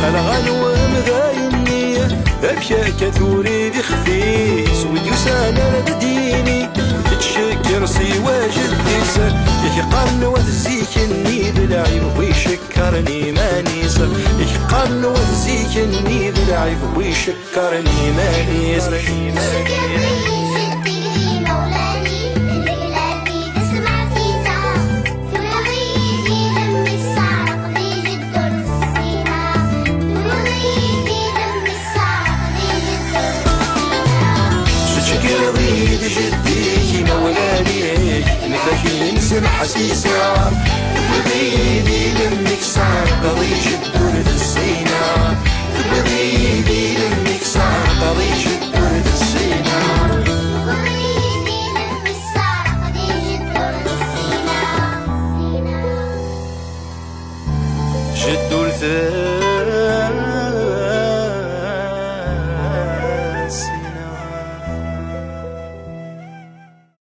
الغنوة مذايني أبكاك ثوري ذي خفيس وديوسانا لديني تشكر سوى جديس يقرن وتزيكني بالعيب ويشكرني ما نيسر يقرن وتزيكني بالعيب ويشكرني ما نيسر جديك مولاني نفاكي نسمع حسيسة